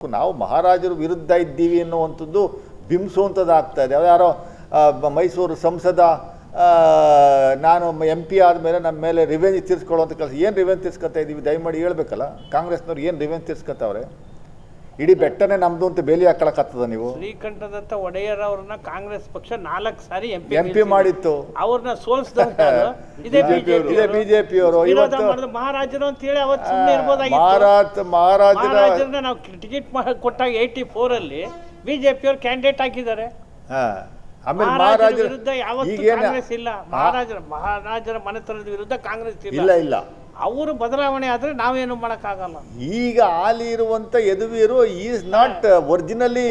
ನಾವು ಮಹಾರಾಜರ ವಿರುದ್ಧ ಇದ್ದೀವಿ ಅನ್ನುವಂಥದ್ದು ಬಿಂಬಿಸುವಂಥದ್ದಾಗ್ತಾ ಇದೆ. ಯಾರೋ ಮೈಸೂರು ಸಂಸದ ನಾನು MP ಆದಮೇಲೆ ನಮ್ಮ ಮೇಲೆ ರಿವೆಂಜ್ ತೀರಿಸ್ಕೊಳ್ಳೋಂಥ ಕೆಲಸ. ಏನು ರಿವೆಂಜ್ ತೀರ್ಸ್ಕೊತಾ ಇದ್ದೀವಿ ದಯಮಾಡಿ ಹೇಳ್ಬೇಕಲ್ಲ. ಕಾಂಗ್ರೆಸ್ನವ್ರು ಏನು ರಿವೆಂಜ್ ತೀರ್ಸ್ಕೊತಾವ್ರೆ? ಇಡೀ ಬೆಟ್ಟನೇ ನಮ್ಮದು ಅಂತ ಬೇಲಿ ಹಾಕೊಳಕತ್ತದ ನೀವು. ಶ್ರೀಕಂಠದತ್ತ ಒಡೆಯರ್ ಅವ್ರನ್ನ ಕಾಂಗ್ರೆಸ್ ಪಕ್ಷ 4 ಸಾರಿ MP ಮಾಡಿತ್ತು. ಅವ್ರನ್ನ ಸೋಲಿಸಿದವರು ಇದೇ ಬಿಜೆಪಿಯವರು. ಇವತ್ತು ಮಹಾರಾಜರು ಅಂತ ಹೇಳಿ ಅವತ್ತು ಸುಮ್ಮನೆ ಇರ್ಬೋದಾಗಿತ್ತು. ಮಹಾರಾಜರನ್ನ ನಾವು ಟಿಕೆಟ್ ಕೊಟ್ಟಾಗ 84 ಅಲ್ಲಿ ಬಿಜೆಪಿಯವರು ಕ್ಯಾಂಡಿಡೇಟ್ ಹಾಕಿದ್ದಾರೆ. ಆಮೇಲೆ ಮಹಾರಾಜರ ವಿರುದ್ಧ ಯಾವತ್ತೂ ಕಾಂಗ್ರೆಸ್ ಇಲ್ಲ. ಮಹಾರಾಜರ ಮನೆತನದ ವಿರುದ್ಧ ಕಾಂಗ್ರೆಸ್ ಇಲ್ಲ. ಅವರು ಬದಲಾವಣೆ ಆದರೆ ನಾವೇನು ಮಾಡೋಕ್ಕಾಗಲ್ಲ. ಈಗ ಹಾಲಿ ಇರುವಂತ ಯದುವೀರು ಈಸ್ ನಾಟ್ ಒರಿಜಿನಲಿ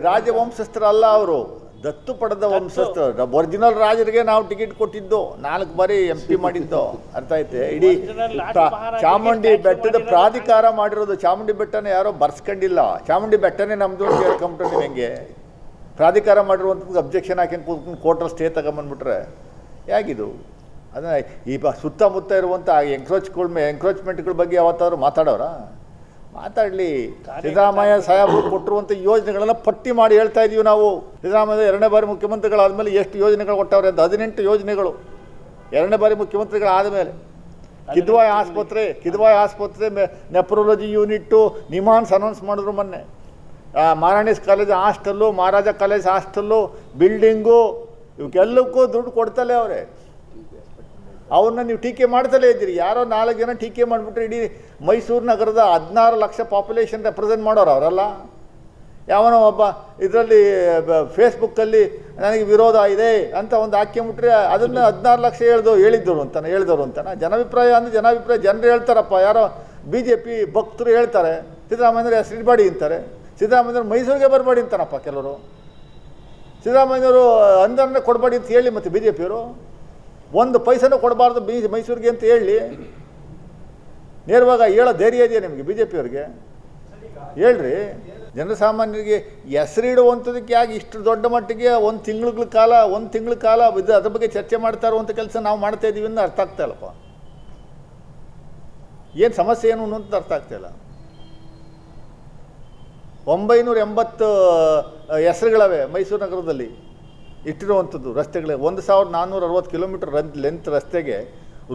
ರಾಜವಂಶಸ್ಥರ ಅಲ್ಲ, ಅವರು ದತ್ತು ಪಡೆದ ವಂಶಸ್ಥರು. ಒರಿಜಿನಲ್ ರಾಜರಿಗೆ ನಾವು ಟಿಕೆಟ್ ಕೊಟ್ಟಿದ್ದು, 4 ಬಾರಿ MP ಮಾಡಿದ್ದು. ಅರ್ಥ ಐತೆ? ಇಡೀ ಚಾಮುಂಡಿ ಬೆಟ್ಟದ ಪ್ರಾಧಿಕಾರ ಮಾಡಿರೋದು. ಚಾಮುಂಡಿ ಬೆಟ್ಟನ ಯಾರೋ ಬರ್ಸ್ಕೊಂಡಿಲ್ಲ, ಚಾಮುಂಡಿ ಬೆಟ್ಟನೇ ನಮ್ದು ಅಂತ ಹೇಳ್ಕೊಂಬಿಟ್ಟು ನೀವು ಹೆಂಗೆ ಪ್ರಾಧಿಕಾರ ಮಾಡಿರುವಂಥದ್ದು ಅಬ್ಜೆಕ್ಷನ್ ಹಾಕಿ ಕೂತ್ಕೊಂಡು ಕೋರ್ಟಲ್ಲಿ ಸ್ಟೇ ತಗೊಂಬಂದ್ಬಿಟ್ರೆ ಹೇಗಿದು? ಅದನ್ನು ಈ ಸುತ್ತಮುತ್ತ ಇರುವಂಥ ಎಂಕ್ರೋಚ್ಮೆಂಟ್ಗಳ ಬಗ್ಗೆ ಯಾವತ್ತಾದ್ರು ಮಾತಾಡೋರ? ಮಾತಾಡಲಿ. ಸಿದ್ದರಾಮಯ್ಯ ಸಾಹೇಬರು ಕೊಟ್ಟಿರುವಂಥ ಯೋಜನೆಗಳೆಲ್ಲ ಪಟ್ಟಿ ಮಾಡಿ ಹೇಳ್ತಾ ಇದ್ದೀವಿ ನಾವು. ಸಿದ್ದರಾಮಯ್ಯ 2ನೇ ಬಾರಿ ಮುಖ್ಯಮಂತ್ರಿಗಳಾದಮೇಲೆ ಎಷ್ಟು ಯೋಜನೆಗಳು ಕೊಟ್ಟವ್ರೆ ಅಂತ 18 ಯೋಜನೆಗಳು 2ನೇ ಬಾರಿ ಮುಖ್ಯಮಂತ್ರಿಗಳಾದಮೇಲೆ. ಕಿದ್ವಾಯ್ ಆಸ್ಪತ್ರೆ ನೆಪ್ರೋಲಜಿ ಯೂನಿಟ್ಟು ನಿಮಾನ್ಸ್ ಅನೌನ್ಸ್ ಮಾಡಿದ್ರು ಮೊನ್ನೆ. ಮಹಾರಾಣೀಸ್ ಕಾಲೇಜ್ ಹಾಸ್ಟೆಲ್ಲು, ಮಹಾರಾಜ ಕಾಲೇಜ್ ಹಾಸ್ಟೆಲ್ಲು, ಬಿಲ್ಡಿಂಗು, ಇವಕ್ಕೆಲ್ಲಕ್ಕೂ ದುಡ್ಡು ಕೊಡ್ತಲೇ ಅವರೇ. ಅವನ್ನ ನೀವು ಟೀಕೆ ಮಾಡ್ತಲೇ ಇದ್ದೀರಿ. ಯಾರೋ 4 ಜನ ಟೀಕೆ ಮಾಡಿಬಿಟ್ರೆ ಇಡೀ ಮೈಸೂರು ನಗರದ 16 ಲಕ್ಷ ಪಾಪ್ಯುಲೇಷನ್ ರೆಪ್ರೆಸೆಂಟ್ ಮಾಡೋರು ಅವರಲ್ಲ. ಯಾವನೋ ಒಬ್ಬ ಇದರಲ್ಲಿ ಫೇಸ್ಬುಕ್ಕಲ್ಲಿ ನನಗೆ ವಿರೋಧ ಇದೆ ಅಂತ ಒಂದು ಹಾಕ್ಕೊಂಬಿಟ್ರೆ ಅದನ್ನು 16 ಲಕ್ಷ ಹೇಳಿದವರು ಅಂತಾನೆ. ಜನಾಭಿಪ್ರಾಯ ಅಂದರೆ ಜನಾಭಿಪ್ರಾಯ ಜನರು ಹೇಳ್ತಾರಪ್ಪ. ಯಾರೋ BJP ಭಕ್ತರು ಹೇಳ್ತಾರೆ ಸಿದ್ದರಾಮಯ್ಯವ್ರು ಹೆಸರು ಇಡಬೇಡಿ ಅಂತಾರೆ. ಸಿದ್ದರಾಮಯ್ಯವ್ರು ಮೈಸೂರಿಗೆ ಬರಬೇಡಿ ಅಂತಾನಪ್ಪ ಕೆಲವರು. ಸಿದ್ದರಾಮಯ್ಯವರು ಅಂದರನ್ನೇ ಕೊಡಬೇಡಿ ಅಂತ ಹೇಳಿ ಮತ್ತು BJಪಿಯವರು 1 ಪೈಸನೂ ಕೊಡಬಾರ್ದು ಮೈಸೂರಿಗೆ ಅಂತ ಹೇಳಿ ನೇರವಾಗಿ ಹೇಳೋ ಧೈರ್ಯ ಇದೆಯಾ ನಿಮಗೆ BJಪಿಯವ್ರಿಗೆ? ಹೇಳ್ರಿ. ಜನಸಾಮಾನ್ಯರಿಗೆ ಹೆಸರಿಡುವಂಥದಕ್ಕೆ ಯಾಕೆ ಇಷ್ಟು ದೊಡ್ಡ ಮಟ್ಟಿಗೆ ಒಂದು ತಿಂಗಳ ಕಾಲ ಅದ್ರ ಬಗ್ಗೆ ಚರ್ಚೆ ಮಾಡ್ತಾ ಇರುವಂಥ ಕೆಲಸ ನಾವು ಮಾಡ್ತಾ ಇದ್ದೀವಿ ಅಂತ ಅರ್ಥ ಆಗ್ತಾ ಇಲ್ಲಪ್ಪ. ಏನು ಸಮಸ್ಯೆ ಏನು ಅನ್ನೋಂಥ ಅರ್ಥ ಆಗ್ತಾಯಿಲ್ಲ. 980 ಹೆಸರುಗಳವೆ ಮೈಸೂರು ನಗರದಲ್ಲಿ ಇಟ್ಟಿರುವಂಥದ್ದು ರಸ್ತೆಗಳಿಗೆ. 1460 ಕಿಲೋಮೀಟರ್ ಲೆಂತ್ ರಸ್ತೆಗೆ,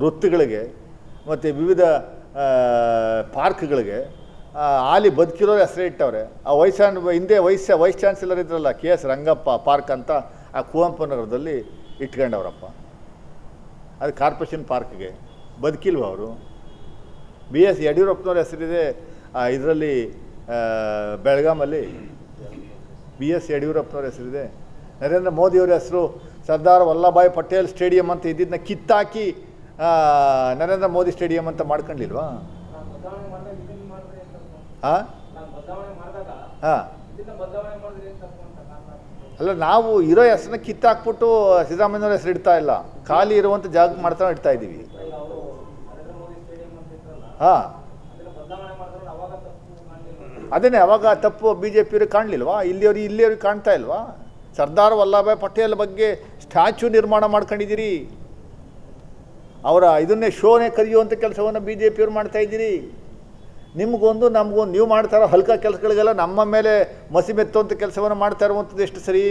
ವೃತ್ತಗಳಿಗೆ ಮತ್ತು ವಿವಿಧ ಪಾರ್ಕ್ಗಳಿಗೆ ಹಾಲಿ ಬದುಕಿರೋ ಹೆಸರೇ ಇಟ್ಟವ್ರೆ. ಹಿಂದೆ ವೈಸ್ ಚಾನ್ಸಲರ್ ಇದ್ರಲ್ಲ KS ರಂಗಪ್ಪ ಪಾರ್ಕ್ ಅಂತ, ಆ ಕುವೆಂಪು ನಗರದಲ್ಲಿ ಇಟ್ಕೊಂಡವ್ರಪ್ಪ. ಅದು ಕಾರ್ಪೊರೇಷನ್ ಪಾರ್ಕ್ಗೆ ಬದುಕಿಲ್ವ ಅವರು? BS ಯಡಿಯೂರಪ್ಪನವ್ರ ಹೆಸರಿದೆ ಇದರಲ್ಲಿ, ಬೆಳಗಾಮಲ್ಲಿ BS ಯಡಿಯೂರಪ್ಪನವ್ರ ಹೆಸರಿದೆ. ನರೇಂದ್ರ ಮೋದಿಯವರ ಹೆಸರು ಸರ್ದಾರ್ ವಲ್ಲಭಾಯ್ ಪಟೇಲ್ ಸ್ಟೇಡಿಯಂ ಅಂತ ಇದ್ದಿದ್ದನ್ನ ಕಿತ್ತಾಕಿ ನರೇಂದ್ರ ಮೋದಿ ಸ್ಟೇಡಿಯಂ ಅಂತ ಮಾಡ್ಕೊಂಡಿಲ್ವಾ? ಹಾಂ ಅಲ್ಲ, ನಾವು ಇರೋ ಹೆಸರನ್ನ ಕಿತ್ತಾಕ್ಬಿಟ್ಟು ಸಿದ್ದರಾಮಯ್ಯವ್ರ ಹೆಸರು ಇಡ್ತಾ ಇಲ್ಲ, ಖಾಲಿ ಇರುವಂಥ ಜಾಗ ಮಾಡ್ತಾ ಇಡ್ತಾ ಇದ್ದೀವಿ. ಹಾಂ, ಅದೇನೇ ಅವಾಗ ತಪ್ಪು BJಪಿಯವ್ರಿಗೆ ಕಾಣಲಿಲ್ವಾ? ಇಲ್ಲಿಯವ್ರಿಗೆ ಕಾಣ್ತಾ ಇಲ್ವಾ? ಸರ್ದಾರ್ ವಲ್ಲಭಾಯ್ ಪಟೇಲ್ ಬಗ್ಗೆ ಸ್ಟ್ಯಾಚ್ಯೂ ನಿರ್ಮಾಣ ಮಾಡ್ಕೊಂಡಿದ್ದೀರಿ. ಅವರ ಇದನ್ನೇ ಶೋನೇ ಕರೆಯುವಂಥ ಕೆಲಸವನ್ನು BJಪಿಯವ್ರು ಮಾಡ್ತಾ ಇದ್ದೀರಿ. ನಿಮಗೊಂದು ನಮಗೊಂದು ನೀವು ಮಾಡ್ತಾರೋ ಹಲ್ಕ ಕೆಲಸಗಳಿಗೆಲ್ಲ ನಮ್ಮ ಮೇಲೆ ಮಸಿ ಮೆತ್ತುವಂಥ ಕೆಲಸವನ್ನು ಮಾಡ್ತಾ ಇರುವಂಥದ್ದು ಎಷ್ಟು ಸರಿ?